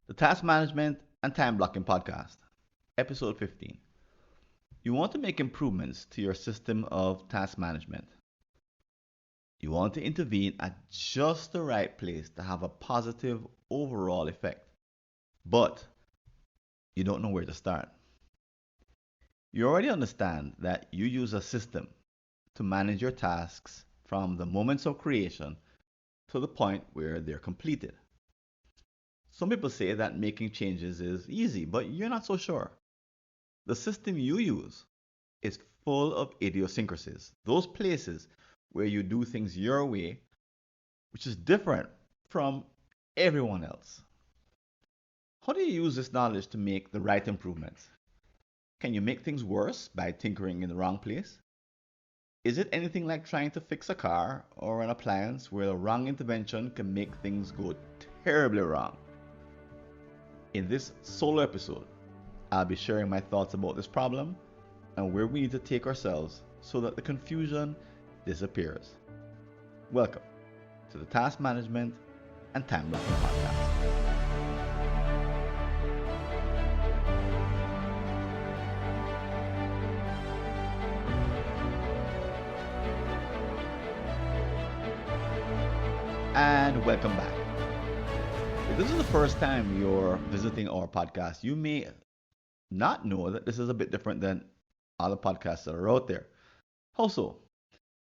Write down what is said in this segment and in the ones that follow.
The Task Management and Time Blocking Podcast, Episode 15. You want to make improvements to your system of task management. You want to intervene at just the right place to have a positive overall effect, but you don't know where to start. You already understand that you use a system to manage your tasks from the moments of creation to the point where they're completed. Some people say that making changes is easy, but you're not so sure. The system you use is full of idiosyncrasies, those places where you do things your way, which is different from everyone else. How do you use this knowledge to make the right improvements? Can you make things worse by tinkering in the wrong place? Is it anything like trying to fix a car or an appliance where the wrong intervention can make things go terribly wrong? In this solo episode, I'll be sharing my thoughts about this problem and where we need to take ourselves so that the confusion disappears. Welcome to the Task Management and Time Blocking Podcast. And welcome back. If this is the first time you're visiting our podcast, you may not know that this is a bit different than other podcasts that are out there. How so?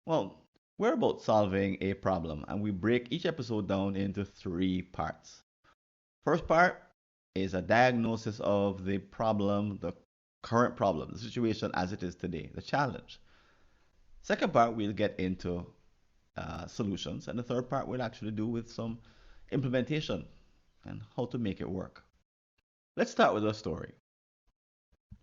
Well, we're about solving a problem, and we break each episode down into three parts. First part is a diagnosis of the problem, the current problem, the situation as it is today, the challenge. Second part, we'll get into solutions, and the third part we'll actually do with some implementation and how to make it work. Let's start with a story.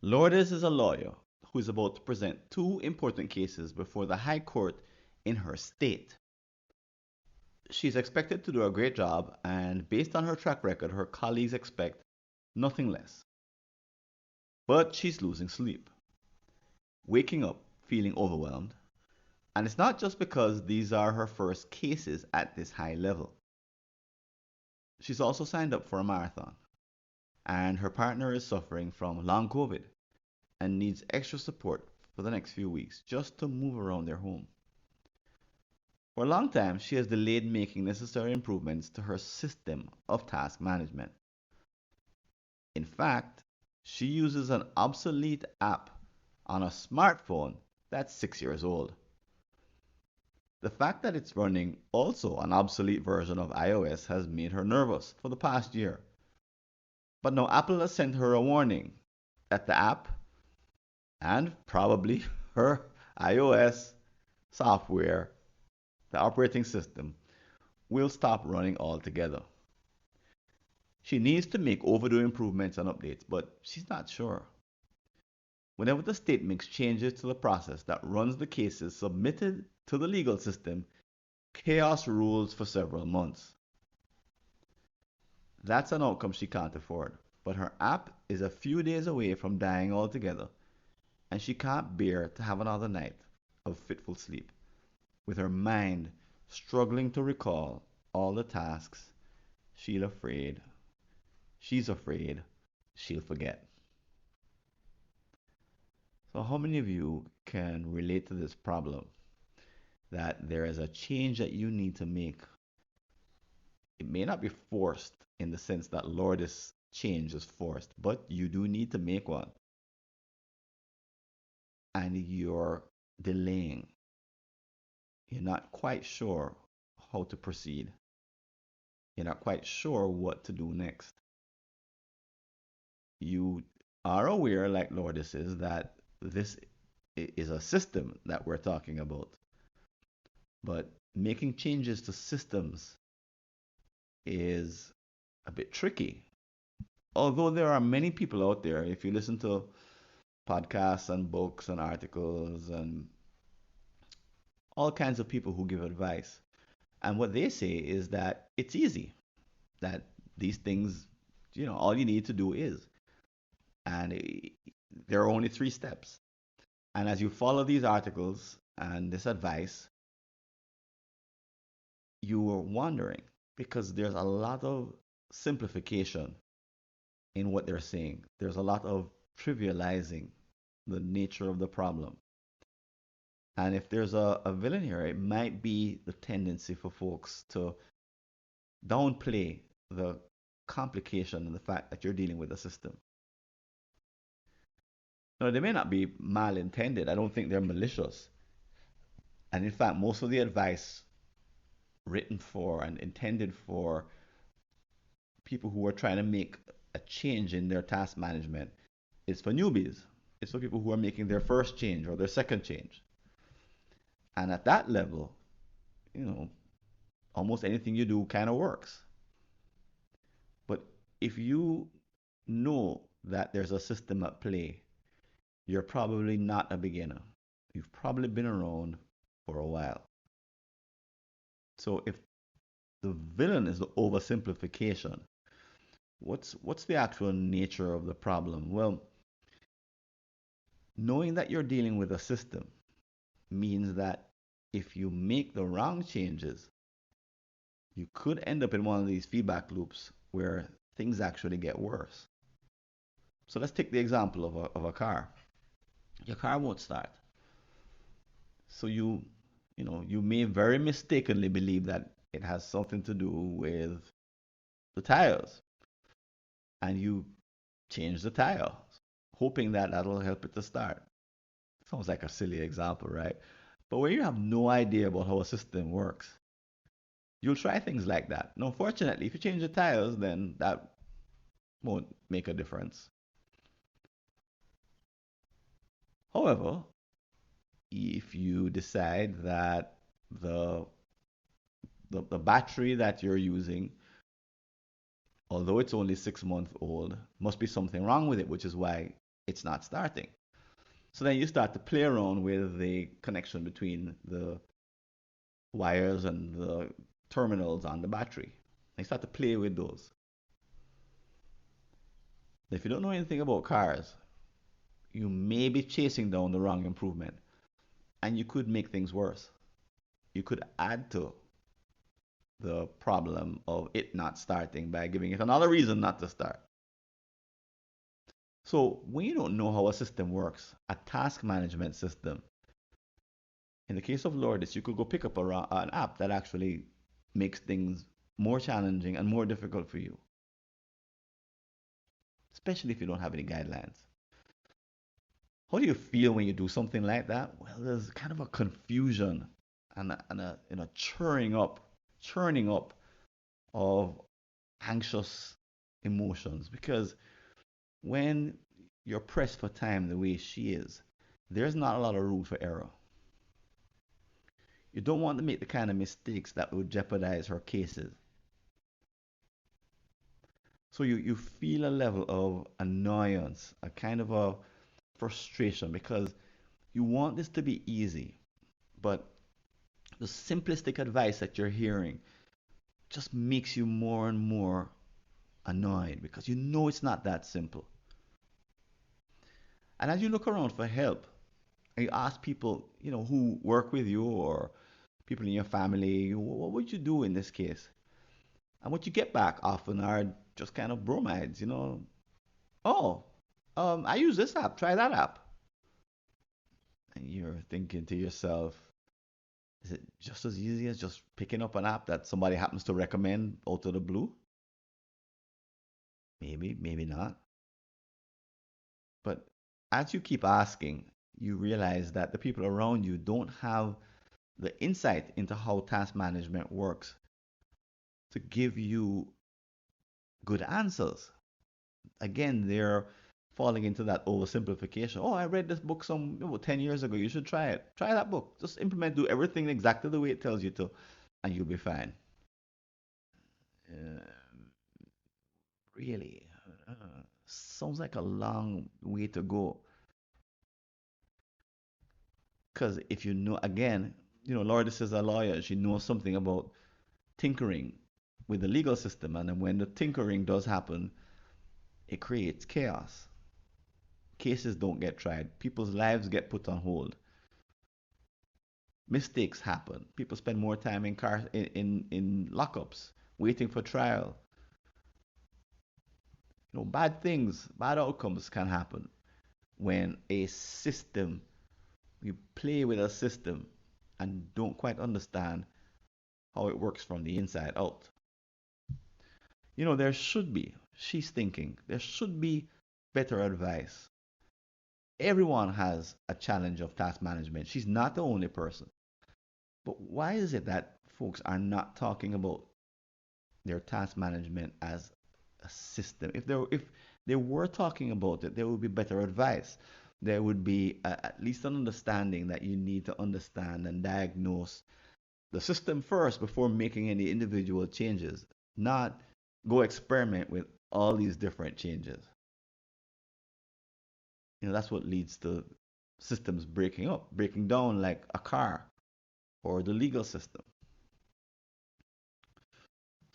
Lourdes is a lawyer who is about to present two important cases before the High Court in her state. She's expected to do a great job, and based on her track record, her colleagues expect nothing less. But she's losing sleep, waking up feeling overwhelmed, and it's not just because these are her first cases at this high level. She's also signed up for a marathon, and her partner is suffering from long COVID and needs extra support for the next few weeks just to move around their home. For a long time, she has delayed making necessary improvements to her system of task management. In fact, she uses an obsolete app on a smartphone that's 6 years old. The fact that it's running also an obsolete version of iOS has made her nervous for the past year. But now Apple has sent her a warning that the app and probably her iOS software, the operating system, will stop running altogether. She needs to make overdue improvements and updates, but she's not sure. Whenever the state makes changes to the process that runs the cases submitted to the legal system, chaos rules for several months. That's an outcome she can't afford, but her app is a few days away from dying altogether, and she can't bear to have another night of fitful sleep, with her mind struggling to recall all the tasks she's afraid she'll forget. So how many of you can relate to this problem that there is a change that you need to make? It may not be forced in the sense that Lord, this change is forced, but you do need to make one. And you're delaying. You're not quite sure how to proceed. You're not quite sure what to do next. You are aware, like Lourdes is, that this is a system that we're talking about. But making changes to systems is a bit tricky. Although there are many people out there, if you listen to podcasts and books and articles and all kinds of people who give advice, and what they say is that it's easy, that these things, all you need to do is. And there are only 3 steps. And as you follow these articles and this advice, you are wondering because there's a lot of simplification in what they're saying. There's a lot of trivializing the nature of the problem. And if there's a villain here, it might be the tendency for folks to downplay the complication and the fact that you're dealing with a system. Now, they may not be malintended. I don't think they're malicious. And in fact, most of the advice written for and intended for people who are trying to make a change in their task management is for newbies. It's for people who are making their first change or their second change. And at that level, you know, almost anything you do kind of works. But if you know that there's a system at play, you're probably not a beginner. You've probably been around for a while. So if the villain is the oversimplification, what's the actual nature of the problem? Well, knowing that you're dealing with a system means that if you make the wrong changes, you could end up in one of these feedback loops where things actually get worse. So let's take the example of a car. Your car won't start. So you may very mistakenly believe that it has something to do with the tires, and you change the tire, hoping that that'll help it to start. Sounds like a silly example, right? But when you have no idea about how a system works, you'll try things like that. Now, fortunately, if you change the tires, then that won't make a difference. However, if you decide that the the battery that you're using, although it's only 6 months old, must be something wrong with it, which is why it's not starting. So then you start to play around with the connection between the wires and the terminals on the battery. And you start to play with those. If you don't know anything about cars, you may be chasing down the wrong improvement, and you could make things worse. You could add to the problem of it not starting by giving it another reason not to start. So when you don't know how a system works, a task management system, in the case of Lourdes, you could go pick up an app that actually makes things more challenging and more difficult for you, especially if you don't have any guidelines. How do you feel when you do something like that? Well, there's kind of a confusion and a churning up of anxious emotions because when you're pressed for time the way she is, there's not a lot of room for error. You don't want to make the kind of mistakes that would jeopardize her cases. So you feel a level of annoyance, a kind of a frustration because you want this to be easy, but the simplistic advice that you're hearing just makes you more and more annoyed because you know it's not that simple. And as you look around for help, and you ask people, who work with you or people in your family, what would you do in this case? And what you get back often are just kind of bromides. Oh, I use this app, try that app. And you're thinking to yourself, is it just as easy as just picking up an app that somebody happens to recommend out of the blue? Maybe, maybe not. But as you keep asking, you realize that the people around you don't have the insight into how task management works to give you good answers. Again, they're falling into that oversimplification. Oh, I read this book 10 years ago. You should try it. Try that book. Just implement, do everything exactly the way it tells you to, and you'll be fine. Uh, really? Sounds like a long way to go. Because if you know, again, Lourdes is a lawyer. She knows something about tinkering with the legal system. And then when the tinkering does happen, it creates chaos. Cases don't get tried. People's lives get put on hold. Mistakes happen. People spend more time in lockups, waiting for trial. Bad things, bad outcomes can happen when a system, you play with a system and don't quite understand how it works from the inside out. There should be, she's thinking, there should be better advice. Everyone has a challenge of task management. She's not the only person. But why is it that folks are not talking about their task management as a system? If they were talking about it, there would be better advice. There would be at least an understanding that you need to understand and diagnose the system first before making any individual changes, not go experiment with all these different changes. That's what leads to systems breaking up, breaking down like a car or the legal system.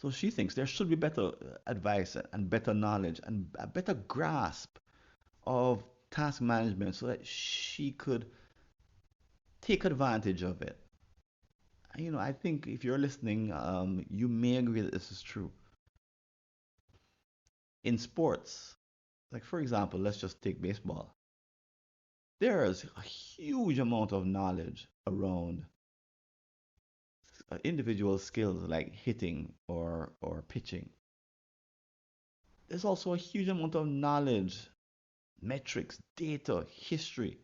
So she thinks there should be better advice and better knowledge and a better grasp of task management so that she could take advantage of it. I think if you're listening, you may agree that this is true. In sports, like for example, let's just take baseball. There's a huge amount of knowledge around individual skills like hitting or pitching. There's also a huge amount of knowledge, metrics, data, history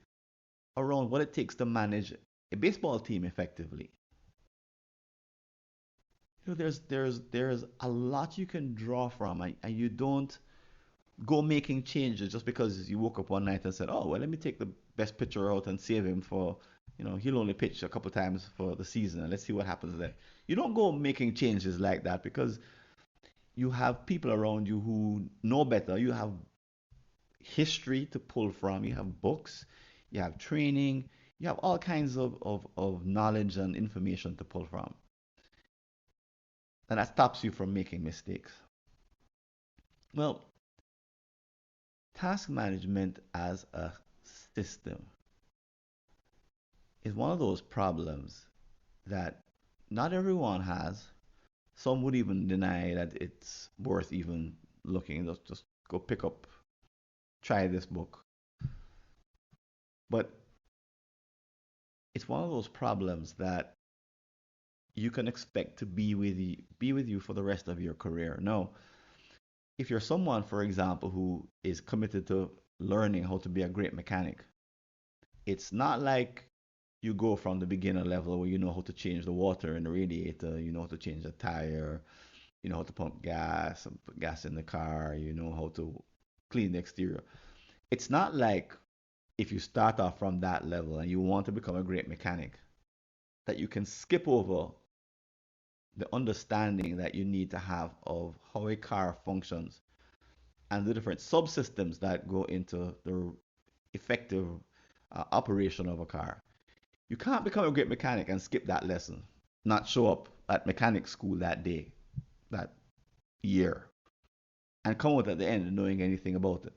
around what it takes to manage a baseball team effectively. There's a lot you can draw from, and you don't go making changes just because you woke up one night and said, "Oh, well, let me take the best pitcher out and save him for, he'll only pitch a couple times for the season, and let's see what happens then." You don't go making changes like that because you have people around you who know better. You have history to pull from. You have books. You have training. You have all kinds of knowledge and information to pull from. And that stops you from making mistakes. Well, task management as a system is one of those problems that not everyone has. Some would even deny that it's worth even looking. Just go pick up, try this book. But it's one of those problems that you can expect to be with you for the rest of your career. No, if you're someone, for example, who is committed to learning how to be a great mechanic, it's not like you go from the beginner level where you know how to change the water in the radiator, you know how to change the tire, you know how to pump gas, and put gas in the car, you know how to clean the exterior. It's not like if you start off from that level and you want to become a great mechanic, that you can skip over the understanding that you need to have of how a car functions and the different subsystems that go into the effective operation of a car. You can't become a great mechanic and skip that lesson, not show up at mechanic school that day, that year, and come out at the end knowing anything about it.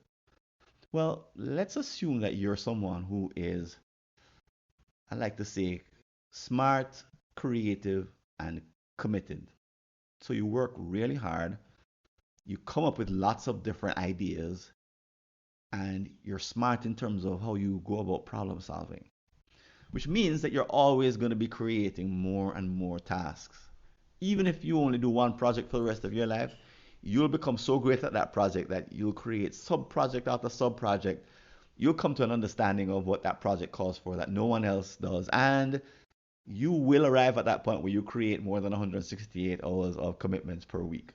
Well, let's assume that you're someone who is, I like to say, smart, creative, and committed. So you work really hard, you come up with lots of different ideas, and you're smart in terms of how you go about problem solving, which means that you're always going to be creating more and more tasks. Even if you only do one project for the rest of your life, you'll become so great at that project that you'll create sub project after sub project. You'll come to an understanding of what that project calls for that no one else does. And you will arrive at that point where you create more than 168 hours of commitments per week.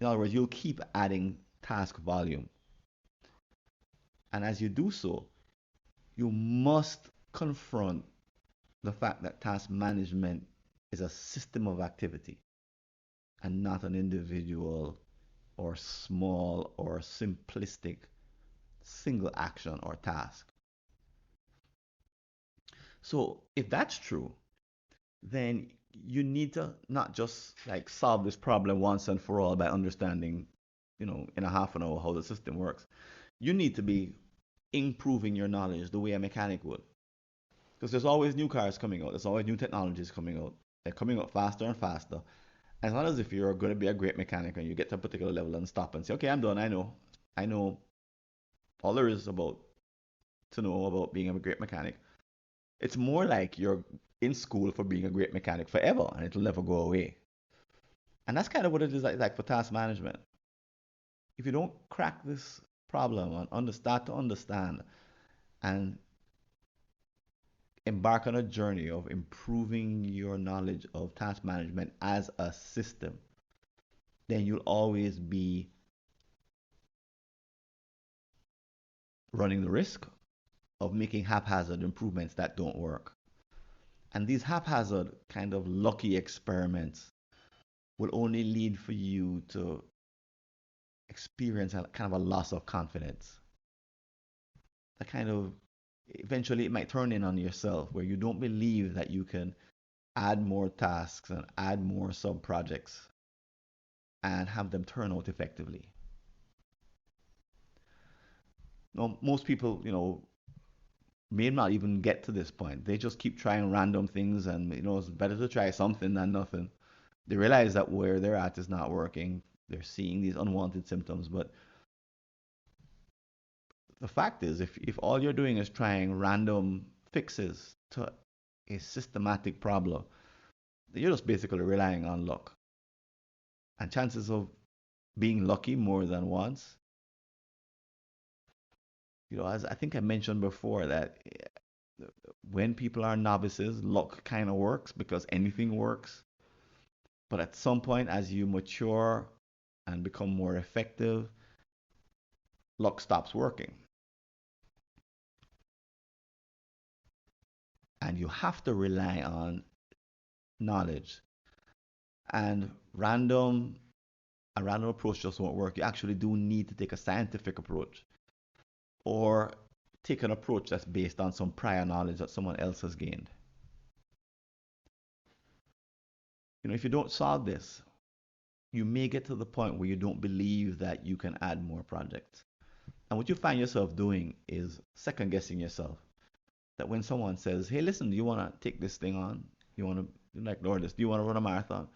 In other words, you'll keep adding task volume. And as you do so, you must confront the fact that task management is a system of activity and not an individual or small or simplistic single action or task. So if that's true, then you need to not just like solve this problem once and for all by understanding, in a half an hour how the system works. You need to be improving your knowledge the way a mechanic would. Because there's always new cars coming out, there's always new technologies coming out. They're coming out faster and faster. As long as if you're going to be a great mechanic and you get to a particular level and stop and say, okay, I'm done. I know all there is about to know about being a great mechanic. It's more like you're in school for being a great mechanic forever and it'll never go away. And that's kind of what it is like for task management. If you don't crack this problem and start to understand and embark on a journey of improving your knowledge of task management as a system, then you'll always be running the risk of making haphazard improvements that don't work. And these haphazard kind of lucky experiments will only lead for you to experience a kind of a loss of confidence. That kind of eventually it might turn in on yourself where you don't believe that you can add more tasks and add more sub projects and have them turn out effectively. Now, most people, may not even get to this point. They just keep trying random things, and it's better to try something than nothing. They realize that where they're at is not working. They're seeing these unwanted symptoms, but the fact is, if all you're doing is trying random fixes to a systematic problem, you're just basically relying on luck. And chances of being lucky more than once, as I think I mentioned before, that when people are novices, luck kind of works because anything works. But at some point, as you mature and become more effective, luck stops working. And you have to rely on knowledge. And a random approach just won't work. You actually do need to take a scientific approach or take an approach that's based on some prior knowledge that someone else has gained. If you don't solve this, you may get to the point where you don't believe that you can add more projects. And what you find yourself doing is second guessing yourself. That when someone says, hey, listen, do you want to take this thing on? You want to, like, Lord, do you want to run a marathon?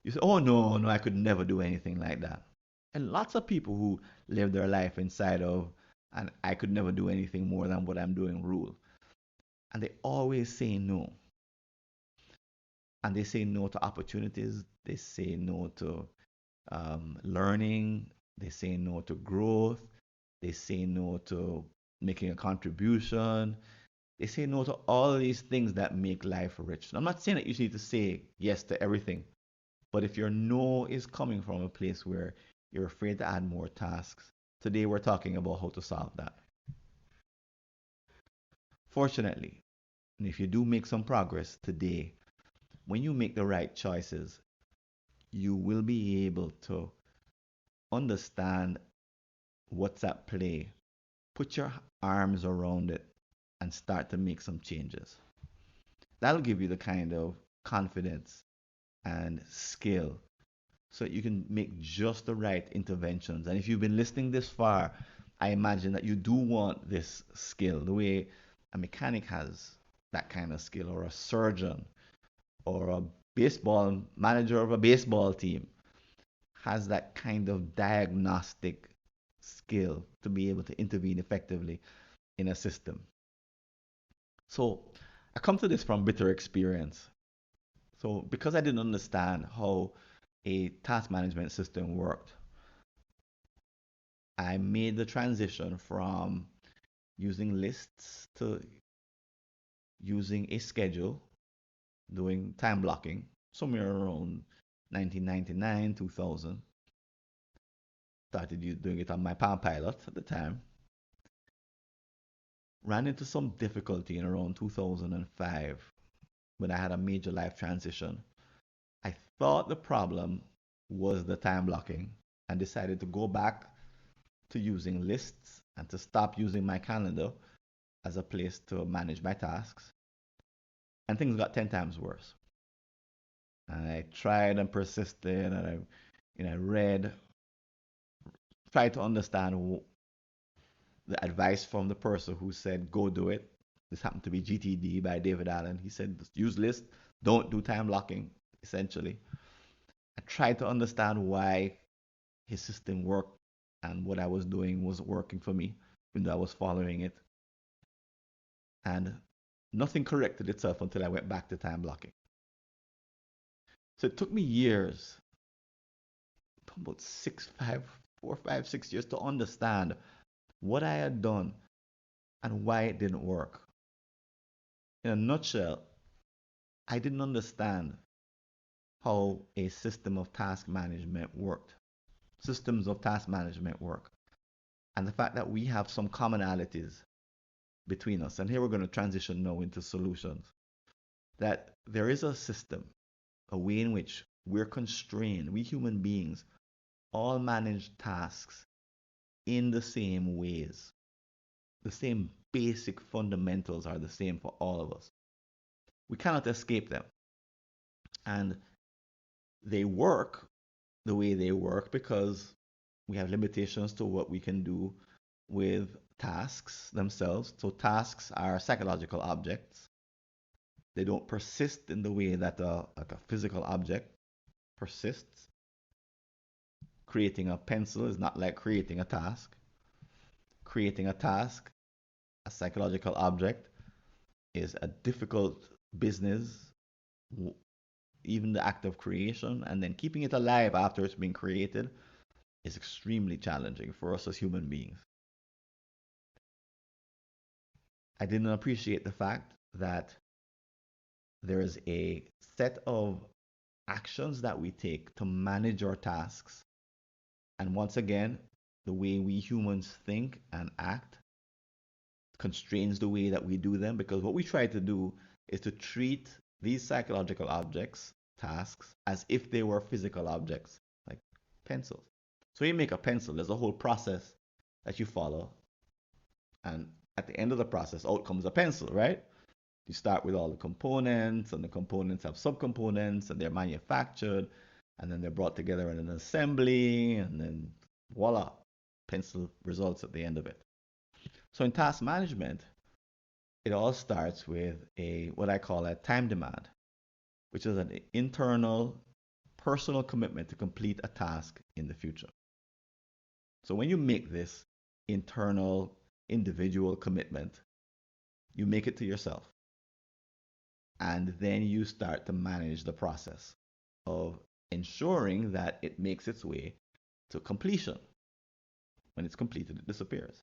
You say, oh, no, no, I could never do anything like that. And lots of people who live their life inside of, and I could never do anything more than what I'm doing rule. And they always say no. And they say no to opportunities. They say no to learning. They say no to growth. They say no to making a contribution. They say no to all these things that make life rich. I'm not saying that you need to say yes to everything, but if your no is coming from a place where you're afraid to add more tasks, today we're talking about how to solve that. Fortunately, and if you do make some progress today, when you make the right choices, you will be able to understand what's at play, put your arms around it, and start to make some changes. That'll give you the kind of confidence and skill so that you can make just the right interventions. And if you've been listening this far, I imagine that you do want this skill, the way a mechanic has that kind of skill, or a surgeon, or a baseball manager of a baseball team has that kind of diagnostic skill to be able to intervene effectively in a system. So I come to this from bitter experience. So because I didn't understand how a task management system worked, I made the transition from using lists to using a schedule, doing time blocking, somewhere around 1999, 2000. Started doing it on my Palm Pilot at the time. Ran into some difficulty in around 2005 when I had a major life transition. I thought the problem was the time blocking and decided to go back to using lists and to stop using my calendar as a place to manage my tasks. And things got 10 times worse. And I tried and persisted, and I read, tried to understand the advice from the person who said, go do it. This happened to be GTD by David Allen. He said, use lists, don't do time blocking, essentially. I tried to understand why his system worked and what I was doing wasn't working for me, even though I was following it. And nothing corrected itself until I went back to time blocking. So it took me years, about 4, 5, 6 years to understand what I had done and why it didn't work. In a nutshell, I didn't understand how a system of task management worked. Systems of task management work. And the fact that we have some commonalities between us. And here we're going to transition now into solutions. That there is a system, a way in which we're constrained, we human beings all manage tasks in the same ways. The same basic fundamentals are the same for all of us. We cannot escape them. And they work the way they work because we have limitations to what we can do with tasks themselves. So tasks are psychological objects. They don't persist in the way that like a physical object persists. Creating a pencil is not like creating a task. Creating a task, a psychological object, is a difficult business, even the act of creation, and then keeping it alive after it's been created is extremely challenging for us as human beings. I didn't appreciate the fact that there is a set of actions that we take to manage our tasks. And once again, the way we humans think and act constrains the way that we do them, because what we try to do is to treat these psychological objects, tasks, as if they were physical objects, like pencils. So you make a pencil, there's a whole process that you follow. And at the end of the process, out comes a pencil, right? You start with all the components, and the components have subcomponents, and they're manufactured, and then they're brought together in an assembly, and then voila, pencil results at the end of it. So in task management, it all starts with a what I call a time demand, which is an internal personal commitment to complete a task in the future. So when you make this internal individual commitment, you make it to yourself. And then you start to manage the process of ensuring that it makes its way to completion. When it's completed, it disappears.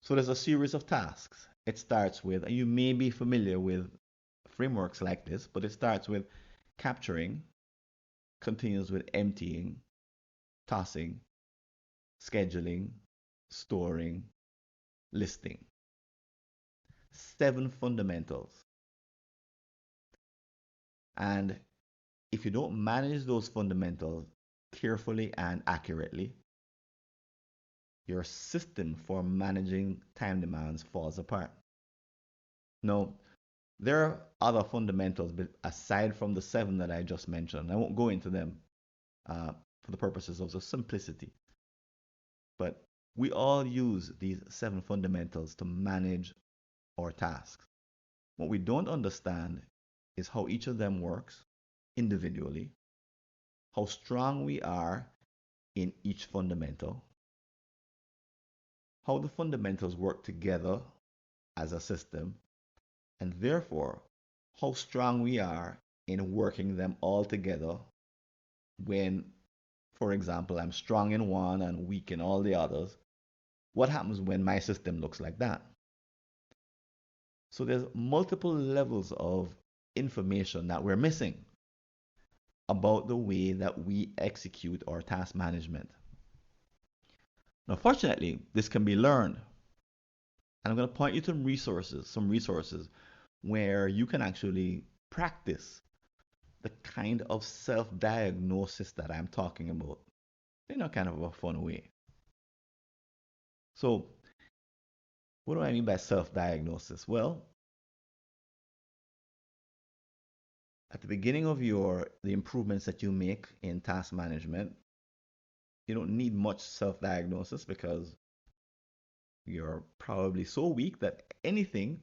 So there's a series of tasks. It starts with, and you may be familiar with frameworks like this, but it starts with capturing, continues with emptying, tossing, scheduling, storing, listing. 7 fundamentals. And if you don't manage those fundamentals carefully and accurately, your system for managing time demands falls apart. Now, there are other fundamentals aside from the 7 that I just mentioned. I won't go into them for the purposes of the simplicity. But we all use these 7 fundamentals to manage our tasks. What we don't understand is how each of them works individually, how strong we are in each fundamental, how the fundamentals work together as a system, and therefore how strong we are in working them all together when, for example, I'm strong in one and weak in all the others. What happens when my system looks like that? So there's multiple levels of information that we're missing about the way that we execute our task management. Now, fortunately, this can be learned. And I'm going to point you to some resources where you can actually practice the kind of self-diagnosis that I'm talking about in a kind of a fun way. So, what do I mean by self-diagnosis? Well, at the beginning of the improvements that you make in task management, you don't need much self-diagnosis because you're probably so weak that anything,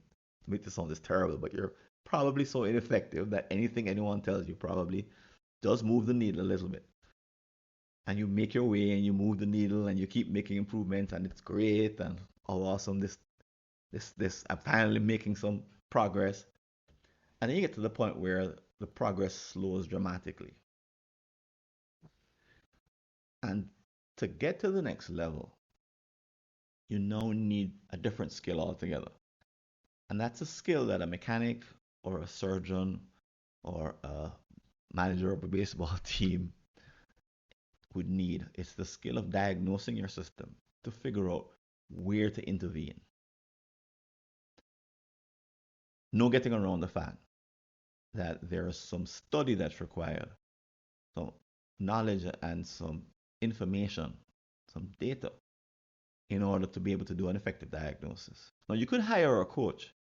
make this sound this terrible, but you're probably so ineffective that anything anyone tells you probably does move the needle a little bit. And you make your way and you move the needle and you keep making improvements and it's great and oh awesome this I'm finally making some progress. And then you get to the point where the progress slows dramatically. And to get to the next level, you now need a different skill altogether. And that's a skill that a mechanic or a surgeon or a manager of a baseball team would need. It's the skill of diagnosing your system to figure out where to intervene. No getting around the fact that there is some study that's required, some knowledge and some information, some data in order to be able to do an effective diagnosis. Now, you could hire a coach,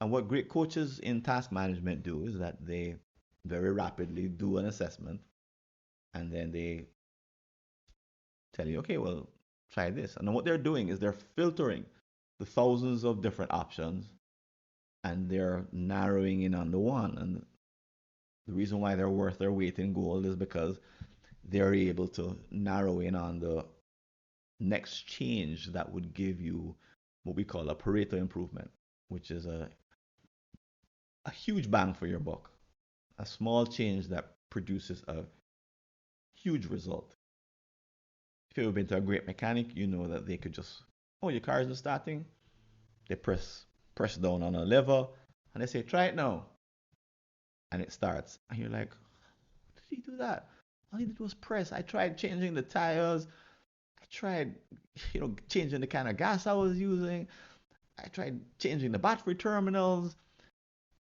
and what great coaches in task management do is that they very rapidly do an assessment and then they tell you, okay, well, try this. And then what they're doing is they're filtering the thousands of different options and they're narrowing in on the one. And the reason why they're worth their weight in gold is because they're able to narrow in on the next change that would give you what we call a Pareto improvement, which is a huge bang for your buck, a small change that produces a huge result. If you've ever been to a great mechanic, you know that they could just, oh, your car isn't starting. They press down on a lever and they say, try it now. And it starts. And you're like, how did he do that? All he did was press. I tried changing the tires. I tried, changing the kind of gas I was using. I tried changing the battery terminals.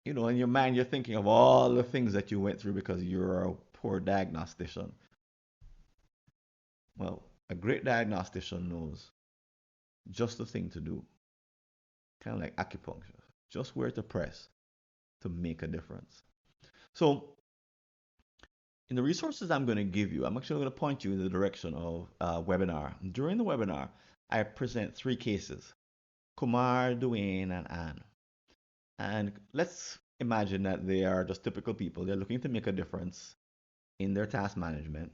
In your mind, you're thinking of all the things that you went through because you're a poor diagnostician. Well, a great diagnostician knows just the thing to do, kind of like acupuncture, just where to press to make a difference. So, in the resources I'm going to give you, I'm actually going to point you in the direction of a webinar. During the webinar, I present 3 cases: Kumar, Duane, and Anne. And let's imagine that they are just typical people. They're looking to make a difference in their task management.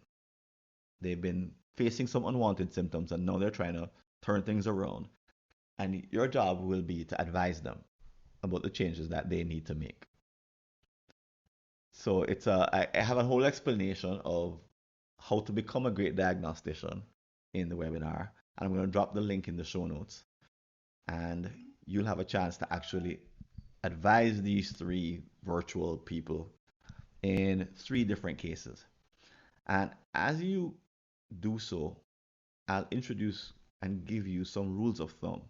They've been facing some unwanted symptoms and now they're trying to turn things around. And your job will be to advise them about the changes that they need to make. So I have a whole explanation of how to become a great diagnostician in the webinar. And I'm going to drop the link in the show notes. And you'll have a chance to actually advise these 3 virtual people in 3 different cases. And as you do so, I'll introduce and give you some rules of thumb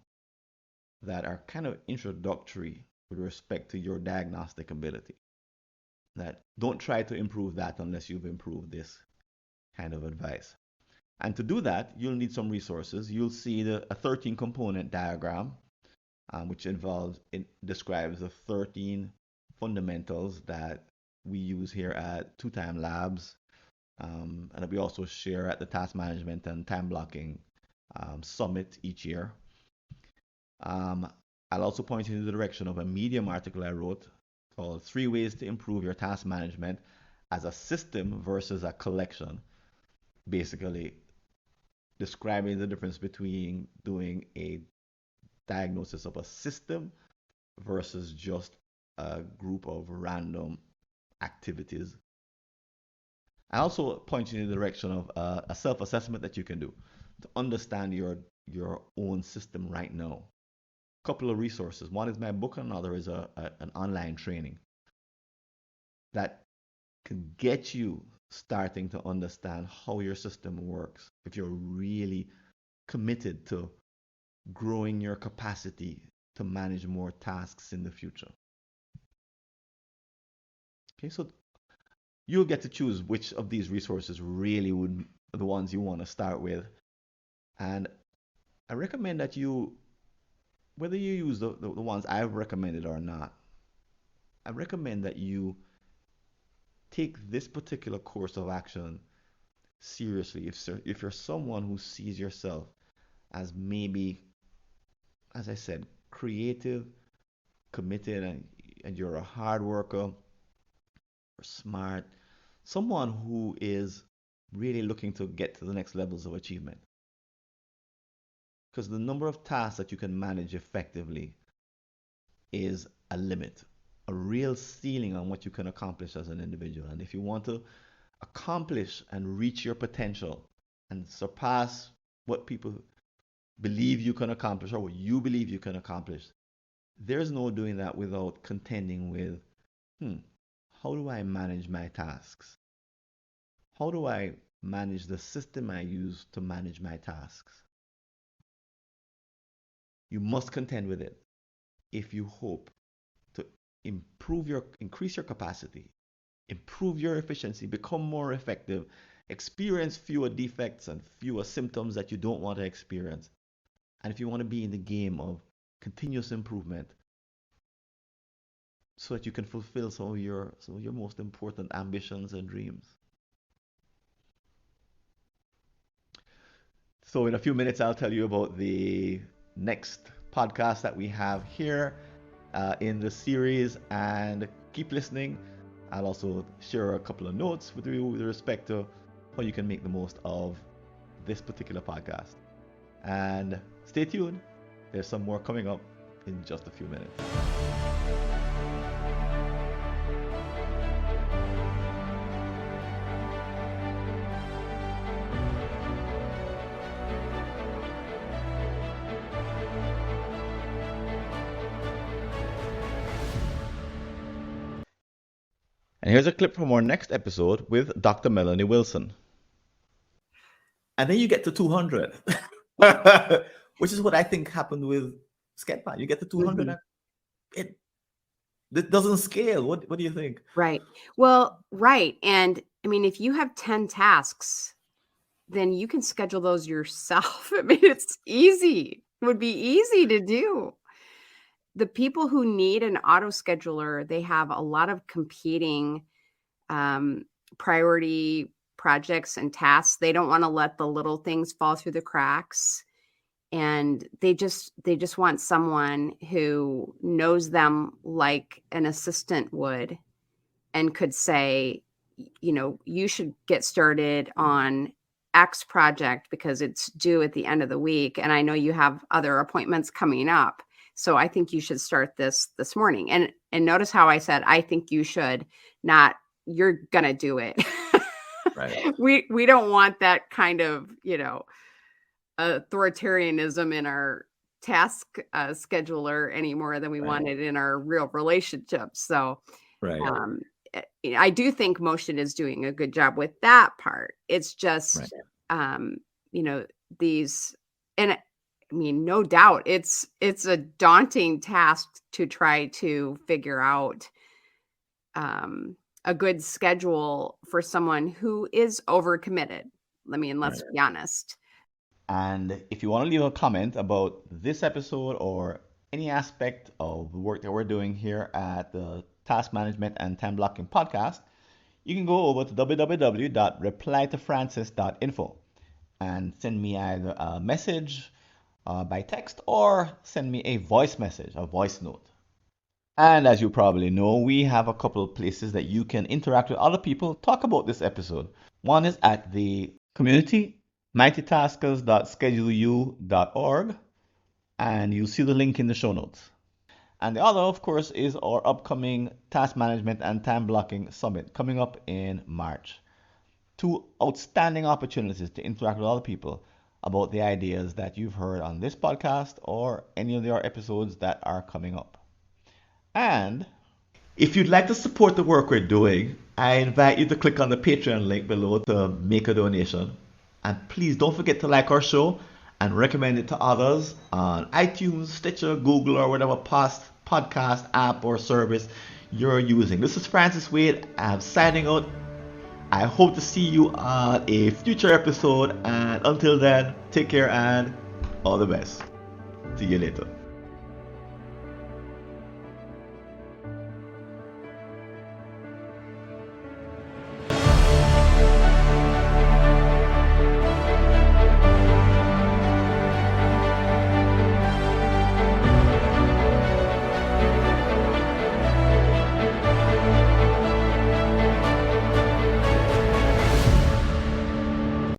that are kind of introductory with respect to your diagnostic ability. That don't try to improve that unless you've improved this kind of advice. And to do that, you'll need some resources. You'll see a 13 component diagram, which describes the 13 fundamentals that we use here at Two Time Labs, and that we also share at the Task Management and Time Blocking Summit each year. I'll also point you in the direction of a Medium article I wrote called 3 Ways to Improve Your Task Management as a System versus a Collection. Basically, describing the difference between doing a diagnosis of a system versus just a group of random activities. I also point you in the direction of a self-assessment that you can do to understand your own system right now. A couple of resources. One is my book, and another is an online training that can get you starting to understand how your system works if you're really committed to growing your capacity to manage more tasks in the future. Okay, so you'll get to choose which of these resources really would be the ones you want to start with. And I recommend that whether you use the ones I've recommended or not, I recommend that you take this particular course of action seriously. If you're someone who sees yourself as maybe, as I said, creative, committed, and you're a hard worker, or smart, someone who is really looking to get to the next levels of achievement. Because the number of tasks that you can manage effectively is a limit, a real ceiling on what you can accomplish as an individual. And if you want to accomplish and reach your potential and surpass what people believe you can accomplish or what you believe you can accomplish, there's no doing that without contending with, how do I manage my tasks? How do I manage the system I use to manage my tasks? You must contend with it if you hope to increase your capacity, improve your efficiency, become more effective, experience fewer defects and fewer symptoms that you don't want to experience. And if you want to be in the game of continuous improvement so that you can fulfill some of your most important ambitions and dreams. So in a few minutes, I'll tell you about the next podcast that we have here in the series, and keep listening. I'll also share a couple of notes with you with respect to how you can make the most of this particular podcast. And stay tuned. There's some more coming up in just a few minutes. And here's a clip from our next episode with Dr. Melanie Wilson. And then you get to 200, which is what I think happened with Sketpad. You get to 200, and it doesn't scale. What do you think? Right. Well, right. And I mean, if you have 10 tasks, then you can schedule those yourself. I mean, it's easy. It would be easy to do. The people who need an auto scheduler, they have a lot of competing priority projects and tasks. They don't want to let the little things fall through the cracks. And they just want someone who knows them like an assistant would and could say, you should get started on X project because it's due at the end of the week. And I know you have other appointments coming up. So I think you should start this morning. And notice how I said, I think you should, not you're going to do it. Right. We don't want that kind of, authoritarianism in our task scheduler any more than we want it in our real relationships. So I do think Motion is doing a good job with that part. It's just, these, and I mean, no doubt it's a daunting task to try to figure out a good schedule for someone who is overcommitted. I mean, let's be honest. And if you want to leave a comment about this episode or any aspect of the work that we're doing here at the Task Management and Time Blocking Podcast, you can go over to www.replytofrancis.info and send me either a message by text or send me a voice message, a voice note. And as you probably know, we have a couple of places that you can interact with other people, talk about this episode. One is at the community, mightytaskers.scheduleu.org, and you'll see the link in the show notes. And the other, of course, is our upcoming Task Management and Time Blocking Summit coming up in March. 2 outstanding opportunities to interact with other people about the ideas that you've heard on this podcast or any of our episodes that are coming up. And if you'd like to support the work we're doing, I invite you to click on the Patreon link below to make a donation. And please don't forget to like our show and recommend it to others on iTunes, Stitcher, Google, or whatever podcast app or service you're using. This is Francis Wade. I'm signing out. I hope to see you on a future episode. And until then, take care and all the best. See you later.